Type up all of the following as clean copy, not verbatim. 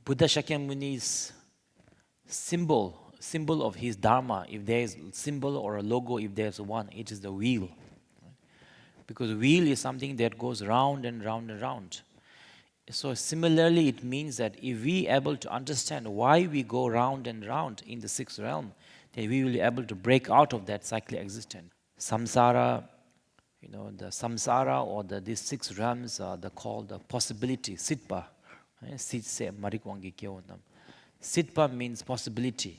Buddha Shakyamuni's symbol of his dharma, if there is symbol or a logo, if there's one, it is the wheel. Because wheel is something that goes round and round and round. So similarly, it means that if we are able to understand why we go round and round in the sixth realm, then we will be able to break out of that cyclic existence. Samsara, the samsara or these six realms are called the possibility, sitpa. Sitpa means possibility.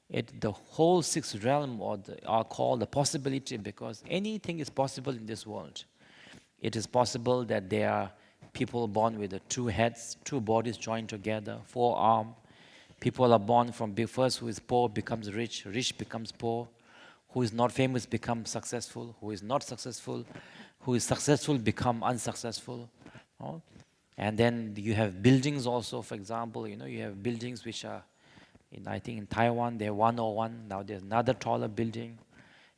The whole sixth realm are called the possibility because anything is possible in this world. It is possible that there are people born with two heads, two bodies joined together, four arms. People are born from first who is poor becomes rich, rich becomes poor, who is not famous becomes successful, who is not successful, who is successful become unsuccessful. And then you have buildings also, for example, you have buildings which are, I think in Taiwan, they're 101, now there's another taller building.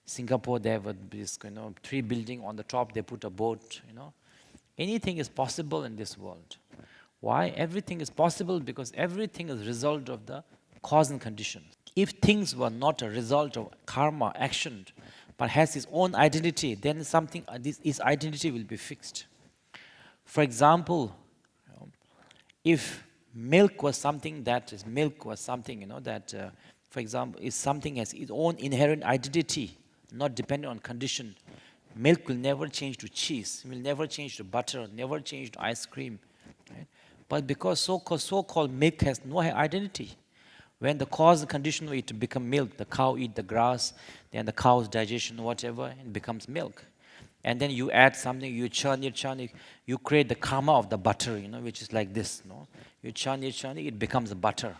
Singapore, they have this, 3 building on the top, they put a boat, Anything is possible in this world. Why? Everything is possible because everything is a result of the cause and condition. If things were not a result of karma, action, but has its own identity, then its identity will be fixed. For example, if milk was something, for example, if something has its own inherent identity, not dependent on condition, milk will never change to cheese, will never change to butter, never change to ice cream. Right? But because so-called milk has no identity, when the cause and condition of it to become milk, the cow eat the grass, then the cow's digestion, whatever, it becomes milk. And then you add something, you churn it, you create the karma of the butter, which is like this. You churn it becomes butter.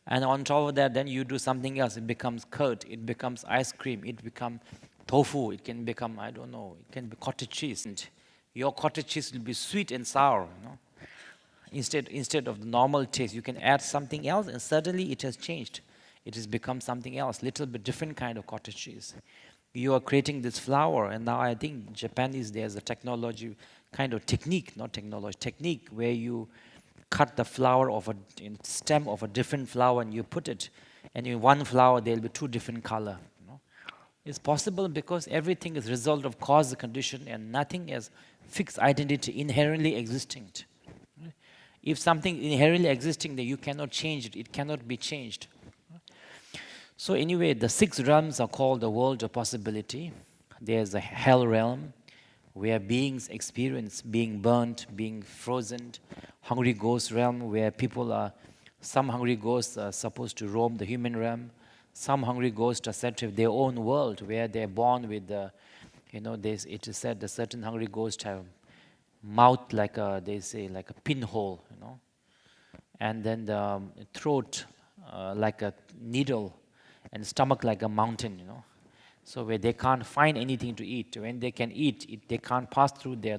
And on top of that, then you do something else, it becomes curd, it becomes ice cream, it becomes tofu, it can become, it can be cottage cheese. And your cottage cheese will be sweet and sour, Instead of the normal taste, you can add something else and suddenly it has changed. It has become something else, little bit different kind of cottage cheese. You are creating this flour, and now I think Japanese, there's a technology, kind of technique, not technology, technique where you cut the flower of a stem of a different flower and you put it, and in one flower there will be 2 different color. It's possible because everything is result of cause and condition and nothing has fixed identity inherently existing. If something inherently existing, then you cannot change it. It cannot be changed. So anyway, the 6 realms are called the world of possibility. There's a hell realm where beings experience being burnt, being frozen. Hungry ghost realm where some hungry ghosts are supposed to roam the human realm. Some hungry ghosts are said to have their own world where they're born with it is said that certain hungry ghosts have mouth like a pinhole, and then the throat like a needle, and stomach like a mountain, So where they can't find anything to eat. When they can eat, they can't pass through their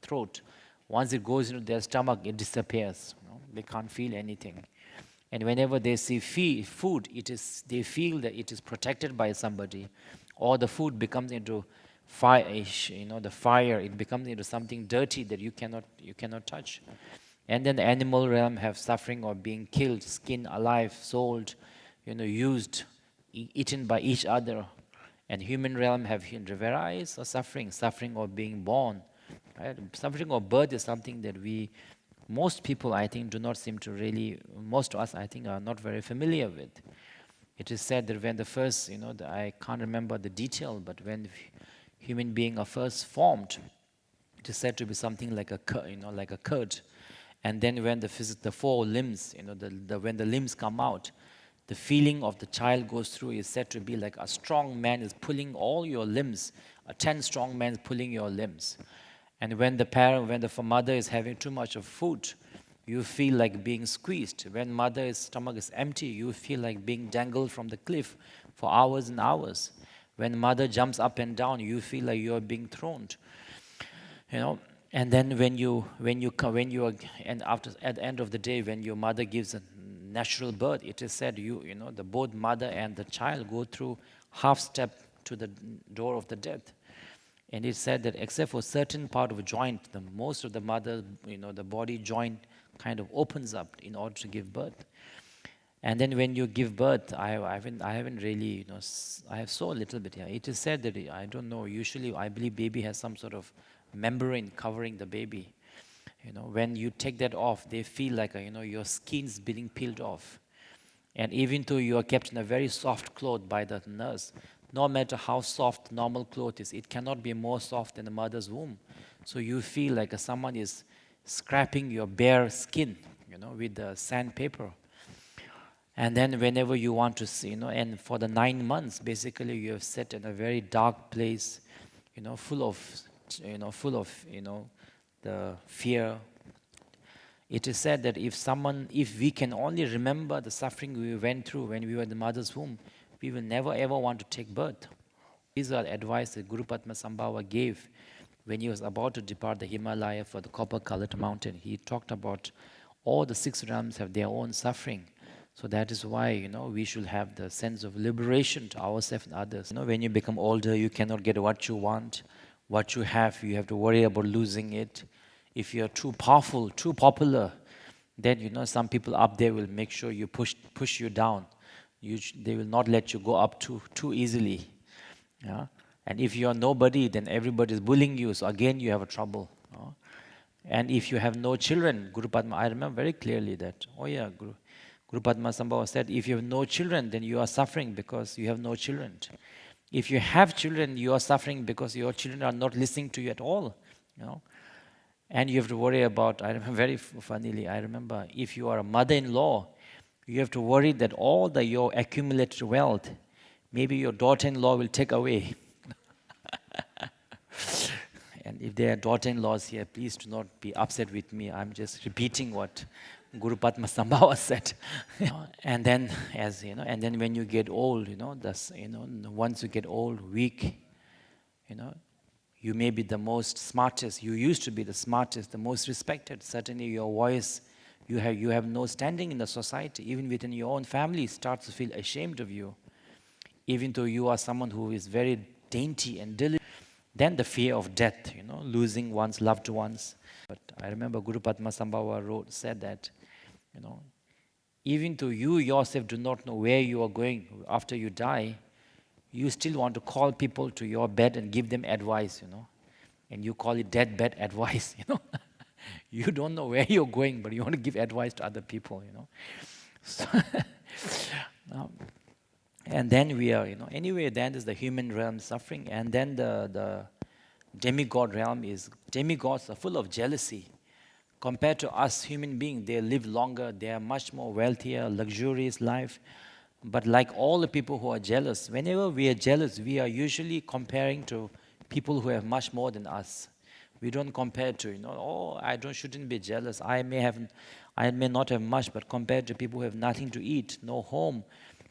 throat. Once it goes into their stomach, it disappears. They can't feel anything. And whenever they see food, they feel that it is protected by somebody, or the food becomes into fire, the fire, it becomes into something dirty that you cannot touch. And then the animal realm have suffering or being killed, skinned alive, sold, used, eaten by each other. And human realm have various suffering or being born. Right? Suffering or birth is something that most people, I think, do not seem to really, most of us, I think, are not very familiar with. It is said that when the first, I can't remember the detail, but when human beings are first formed, it is said to be something like a curd. And then when the 4 limbs, when the limbs come out, the feeling of the child goes through is said to be like a strong man is pulling all your limbs, a 10 strong men pulling your limbs. And when the mother is having too much of food, you feel like being squeezed. When mother's stomach is empty, you feel like being dangled from the cliff for hours and hours. When mother jumps up and down, you feel like you are being thrown. And then at the end of the day, when your mother gives a natural birth, it is said both mother and the child go through half step to the door of the death. And it's said that except for certain part of a joint, most of the mother, the body joint kind of opens up in order to give birth. And then when you give birth, I haven't really, I have so little bit here. It is said that, I don't know, usually I believe baby has some sort of membrane covering the baby. When you take that off, they feel like, your skin's being peeled off. And even though you are kept in a very soft cloth by the nurse, no matter how soft normal cloth is, it cannot be more soft than the mother's womb. So you feel like someone is scraping your bare skin, with the sandpaper. And then whenever you want to see, and for the 9 months, basically you have set in a very dark place, full of the fear. It is said that if we can only remember the suffering we went through when we were in the mother's womb, we will never ever want to take birth. These are advice that Guru Padmasambhava gave when he was about to depart the Himalaya for the copper-colored mountain. He talked about all the 6 realms have their own suffering. So that is why, we should have the sense of liberation to ourselves and others. When you become older, you cannot get what you want. What you have to worry about losing it. If you are too powerful, too popular, then, some people up there will make sure you push you down. They will not let you go up too easily. Yeah? And if you are nobody, then everybody is bullying you. So again, you have a trouble. And if you have no children, Guru Padma, I remember very clearly that, Guru Padmasambhava said, if you have no children, then you are suffering because you have no children. If you have children, you are suffering because your children are not listening to you at all. And you have to worry about, I remember very funnily, if you are a mother-in-law, you have to worry that all your accumulated wealth, maybe your daughter-in-law will take away. And if there are daughter-in-laws here, please do not be upset with me. I'm just repeating what Guru Padmasambhava said. And then, and then when you get old, once you get old, weak, you may be the most smartest. You used to be the smartest, the most respected. Certainly, your voice, you have no standing in the society. Even within your own family, starts to feel ashamed of you. Even though you are someone who is very dainty and diligent. Then the fear of death, losing one's loved ones. But I remember Guru Padmasambhava said that, even though you yourself do not know where you are going after you die, you still want to call people to your bed and give them advice, And you call it deathbed advice, You don't know where you're going, but you want to give advice to other people, So and then we are, anyway, then is the human realm suffering. And then the demigod realm demigods are full of jealousy. Compared to us human beings, they live longer, they are much more wealthier, luxurious life. But like all the people who are jealous, whenever we are jealous, we are usually comparing to people who have much more than us. We don't compare to, shouldn't be jealous. I may not have much, but compared to people who have nothing to eat, no home,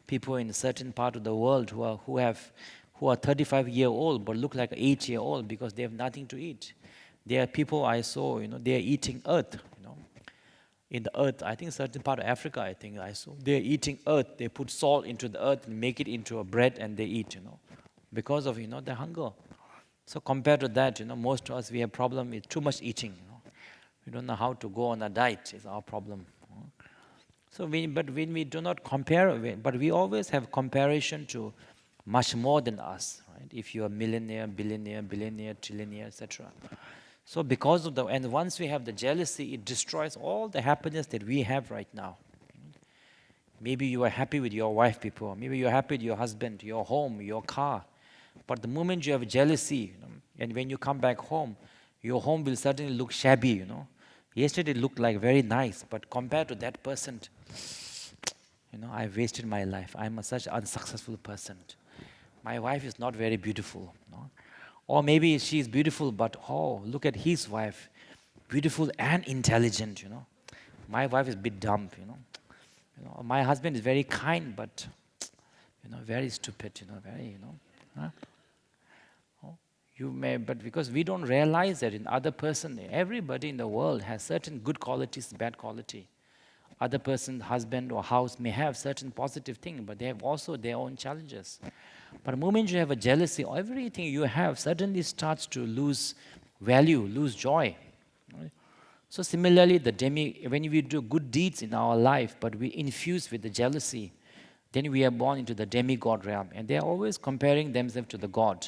people in a certain part of the world who are 35-year-old but look like an 8-year-old because they have nothing to eat. There are people I saw, they are eating earth, in the earth. I think certain part of Africa, I saw. They are eating earth. They put salt into the earth and make it into a bread and they eat, because of, the hunger. So compared to that, most of us, we have problem with too much eating, We don't know how to go on a diet is our problem. So but when we do not compare, but we always have comparison to much more than us, right? If you are millionaire, billionaire, trillionaire, etc. So because of and once we have the jealousy, it destroys all the happiness that we have right now. Maybe you are happy with your wife before. Maybe you're happy with your husband, your home, your car. But the moment you have jealousy, and when you come back home, your home will certainly look shabby, Yesterday it looked like very nice, but compared to that person, I wasted my life. I'm such an unsuccessful person. My wife is not very beautiful. Or maybe she's beautiful, but look at his wife. Beautiful and intelligent, My wife is a bit dumb, My husband is very kind, but, very stupid, very, Huh? You may, but because we don't realize that in other person, everybody in the world has certain good qualities, bad quality. Other person, husband or house may have certain positive thing, but they have also their own challenges. But the moment you have a jealousy, everything you have suddenly starts to lose value, lose joy. Right? So similarly, when we do good deeds in our life, but we infuse with the jealousy, then we are born into the demigod realm, and they are always comparing themselves to the god.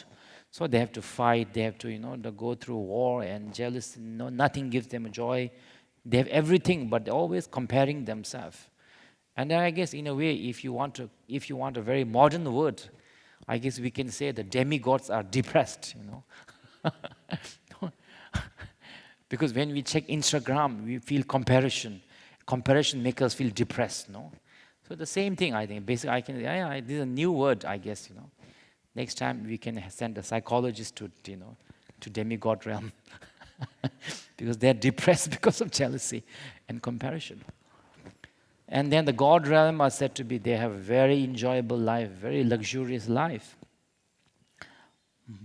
So they have to fight, they have to, they go through war and jealousy. Nothing gives them joy. They have everything, but they're always comparing themselves. And then I guess in a way, if you want a very modern word, I guess we can say the demigods are depressed, Because when we check Instagram, we feel comparison. Comparison makes us feel depressed, no? So the same thing, I think. Basically, this is a new word, I guess, Next time we can send a psychologist to demigod realm. Because they're depressed because of jealousy and comparison. And then the God realm are said to be, they have a very enjoyable life, very luxurious life.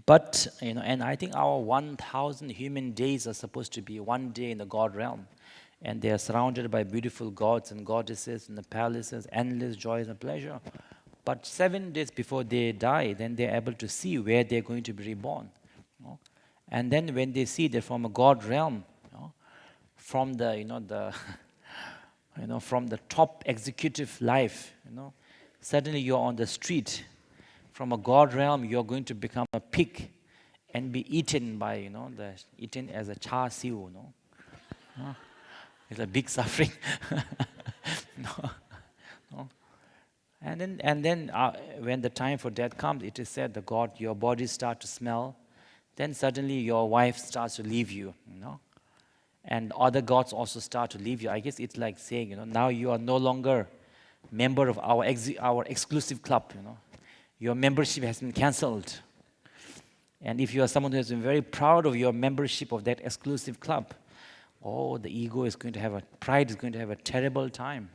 But, and I think our 1,000 human days are supposed to be one day in the God realm. And they are surrounded by beautiful gods and goddesses in the palaces, endless joys and pleasure. But 7 days before they die, then they're able to see where they're going to be reborn. And then when they see that from a God realm, from the, from the top executive life, suddenly you're on the street. From a God realm, you're going to become a pig and be eaten by, eaten as a char siu, It's a big suffering. No. And then when the time for death comes, it is said, your body starts to smell. Then suddenly your wife starts to leave you, And other gods also start to leave you. I guess it's like saying, now you are no longer member of our exclusive club, Your membership has been cancelled. And if you are someone who has been very proud of your membership of that exclusive club, pride is going to have a terrible time.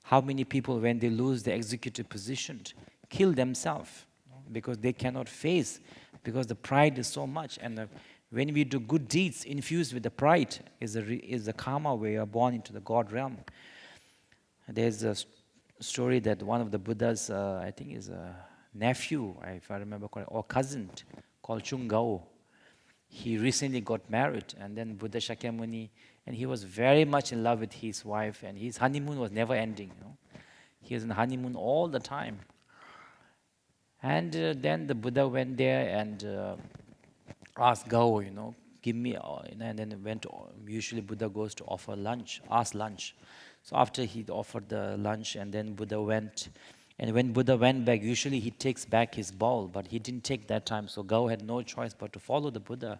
How many people, when they lose the executive position, kill themselves because they cannot face, because the pride is so much. And when we do good deeds infused with the pride, is the karma where you are born into the God realm. There's a story that one of the Buddha's, I think is a nephew, if I remember correctly, or cousin, called Chungao. He recently got married, and then Buddha Shakyamuni, and he was very much in love with his wife, and his honeymoon was never ending. He was in honeymoon all the time. And then the Buddha went there and asked Gao, give me, and then usually Buddha goes to offer lunch, ask lunch. So after he offered the lunch, and then Buddha went, and when Buddha went back, usually he takes back his bowl, but he didn't take that time, so Gao had no choice but to follow the Buddha.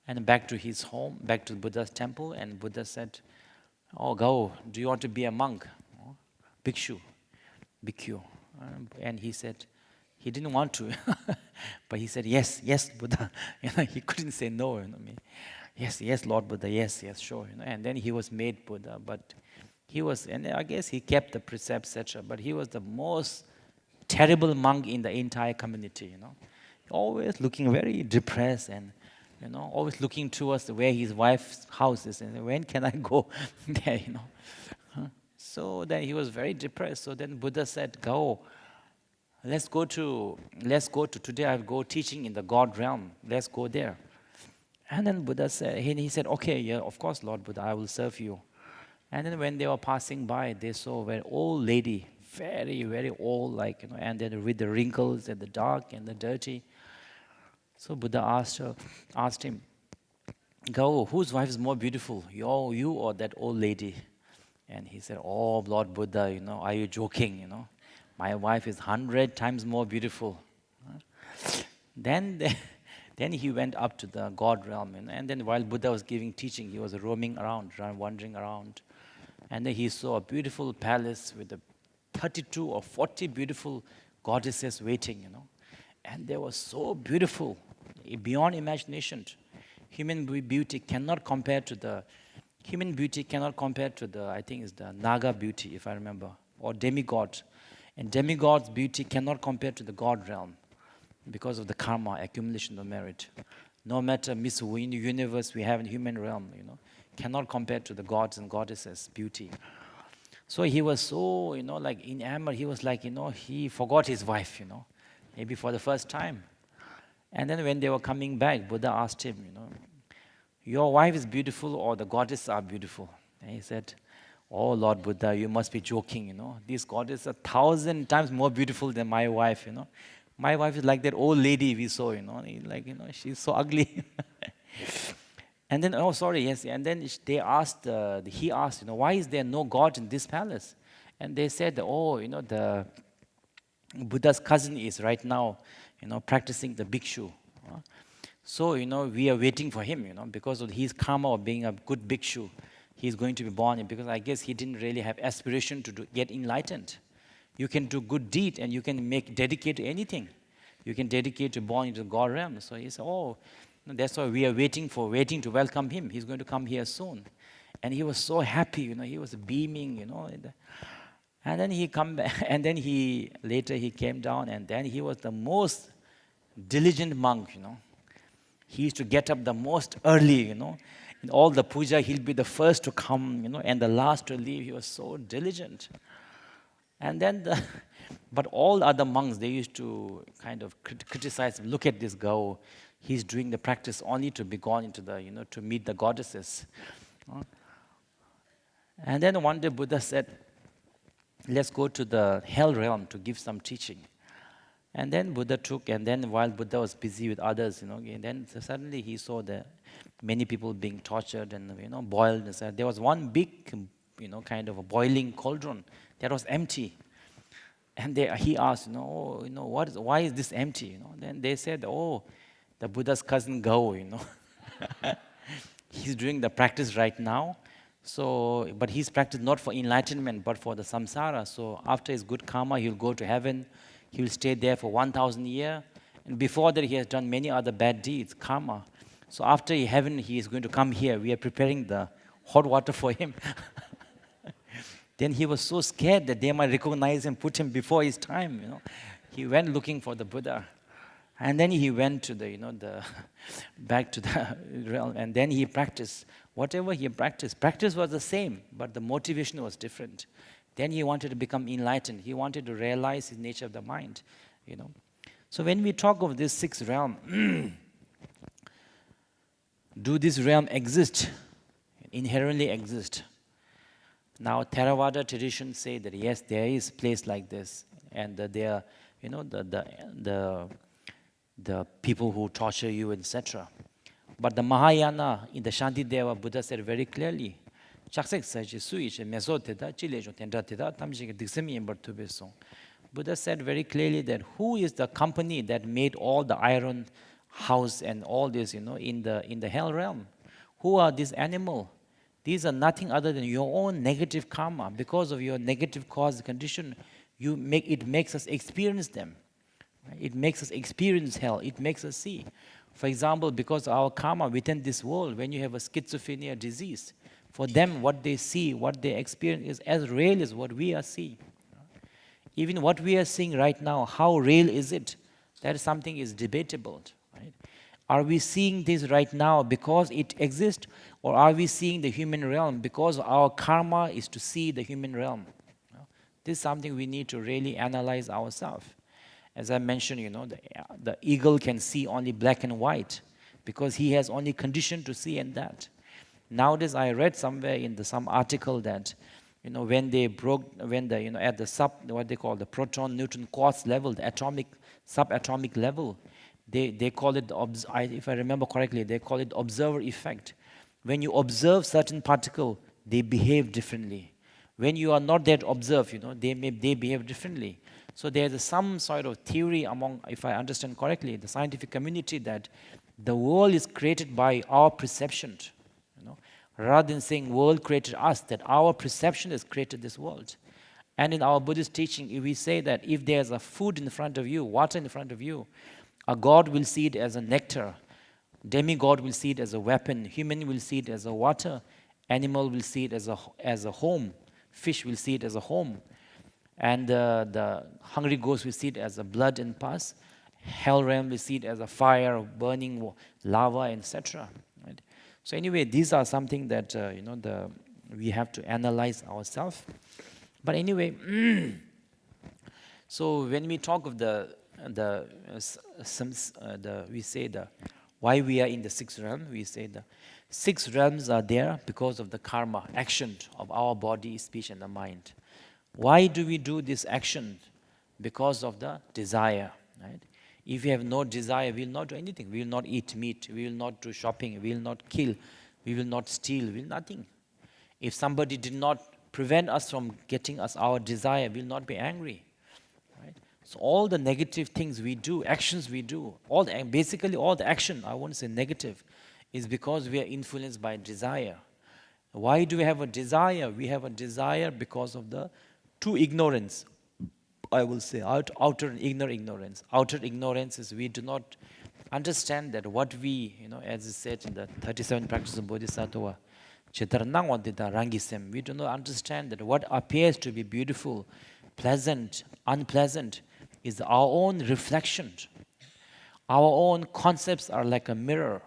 And back to his home, back to Buddha's temple, and Buddha said, "Oh, Gao, do you want to be a monk? Bhikkhu. And he said, he didn't want to, but he said, yes, Buddha. He couldn't say no. Yes, Lord Buddha, yes, sure. And then he was made Buddha, but and I guess he kept the precepts, etc. But he was the most terrible monk in the entire community. Always looking very depressed and always looking towards where his wife's house is, and when can I go there? So then he was very depressed. So then Buddha said, "Go. Let's go to today. I'll go teaching in the God realm. Let's go there." And then Buddha said, he said, "Okay, yeah, of course, Lord Buddha, I will serve you." And then when they were passing by, they saw a very old lady, very, very old, and then with the wrinkles and the dark and the dirty. So Buddha asked him, "Go, whose wife is more beautiful, you or that old lady?" And he said, "Oh, Lord Buddha, are you joking? My wife is 100 times more beautiful." Then he went up to the God realm, and then while Buddha was giving teaching, he was roaming around, wandering around. And then he saw a beautiful palace with 32 or 40 beautiful goddesses waiting, And they were so beautiful, beyond imagination. Human beauty cannot compare to the, I think it's the Naga beauty, if I remember, or demigod. And demigod's beauty cannot compare to the God realm because of the karma, accumulation of merit. No matter Miss Universe we have in human realm, cannot compare to the gods and goddesses' beauty. So he was so, enamored. He was like, he forgot his wife, maybe for the first time. And then when they were coming back, Buddha asked him, your wife is beautiful or the goddesses are beautiful? And he said, oh, Lord Buddha, you must be joking, These goddesses are 1,000 times more beautiful than my wife, My wife is like that old lady we saw, she's so ugly. And then, oh, sorry, yes. And then he asked, why is there no God in this palace? And they said, oh, the Buddha's cousin is right now, practicing the bhikshu. So, we are waiting for him, because of his karma of being a good bhikshu. He's going to be born, because I guess he didn't really have aspiration to get enlightened. You can do good deed and you can dedicate to anything. You can dedicate to born into the God realm. So he said, oh, that's why we are waiting to welcome him. He's going to come here soon. And he was so happy, he was beaming, And then he come back, and then later he came down, and then he was the most diligent monk, He used to get up the most early, In all the puja, he'll be the first to come, and the last to leave. He was so diligent. And then, but all other monks, they used to kind of criticize him. Look at this guy. He's doing the practice only to be gone into the, to meet the goddesses. And then one day Buddha said, let's go to the hell realm to give some teaching. And then Buddha and then while Buddha was busy with others, and then suddenly he saw many people being tortured and, boiled. And there was one big, kind of a boiling cauldron that was empty. And he asked, why is this empty? Then they said, oh, the Buddha's cousin Gao, He's doing the practice right now. So, but he's practiced not for enlightenment, but for the samsara. So after his good karma, he'll go to heaven. He will stay there for 1,000 years. And before that, he has done many other bad deeds, karma. So after heaven, he is going to come here. We are preparing the hot water for him. Then he was so scared that they might recognize him, put him before his time. He went looking for the Buddha. And then he went to back to the realm. And then he practiced. Whatever he practiced was the same, but the motivation was different. Then he wanted to become enlightened. He wanted to realize his nature of the mind, So when we talk of this sixth realm, do this realm exist? Inherently exist? Now Theravada traditions say that yes, there is a place like this, and that there, the people who torture you, etc. But the Mahayana in the Shantideva Buddha said very clearly, Buddha said very clearly that who is the company that made all the iron house and all this, in the hell realm? Who are these animals? These are nothing other than your own negative karma. Because of your negative cause condition, it makes us experience them. It makes us experience hell. It makes us see. For example, because of our karma within this world, when you have a schizophrenia disease, for them what they see, what they experience is as real as what we are seeing. Even what we are seeing right now, how real is it? That is something is debatable. Right? Are we seeing this right now because it exists, or are we seeing the human realm because our karma is to see the human realm? This is something we need to really analyze ourselves. As I mentioned, the eagle can see only black and white because he has only condition to see and that. Nowadays, I read somewhere in some article that, when they at the what they call the proton, neutron, quartz level, the subatomic level, they call it, if I remember correctly, they call it observer effect. When you observe certain particle, they behave differently. When you are not there to observe, they behave differently. So there's some sort of theory among, if I understand correctly, the scientific community that the world is created by our perception. Rather than saying world created us, that our perception has created this world. And in our Buddhist teaching, we say that if there's a food in front of you, water in front of you, a god will see it as a nectar, demigod will see it as a weapon, human will see it as a water, animal will see it as a home, fish will see it as a home. And the hungry ghost will see it as a blood and pus. Hell realm will see it as a fire, burning lava, etc. Right? So anyway, these are something that we have to analyze ourselves. But anyway, so when we talk of we say the Why we are in the sixth realm? We say the six realms are there because of the karma, action of our body, speech, and the mind. Why do we do this action? Because of the desire, right? If we have no desire, we will not do anything. We will not eat meat. We will not do shopping. We will not kill. We will not steal. We will nothing. If somebody did not prevent us from getting us our desire, we will not be angry. Right? So all the negative things we do, actions we do, basically all the action, I won't say negative, is because we are influenced by desire. Why do we have a desire? We have a desire because of the true ignorance. I will say outer and inner ignorance. Outer ignorance is we do not understand that what we, as is said in the 37 practices of Bodhisattva, we do not understand that what appears to be beautiful, pleasant, unpleasant is our own reflection. Our own concepts are like a mirror,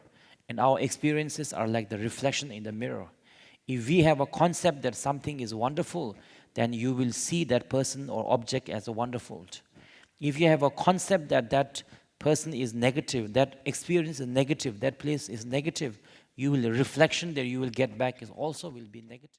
and our experiences are like the reflection in the mirror. If we have a concept that something is wonderful, then you will see that person or object as a wonderful. If you have a concept that that person is negative, that experience is negative, that place is negative, you will reflection that you will get back is also will be negative.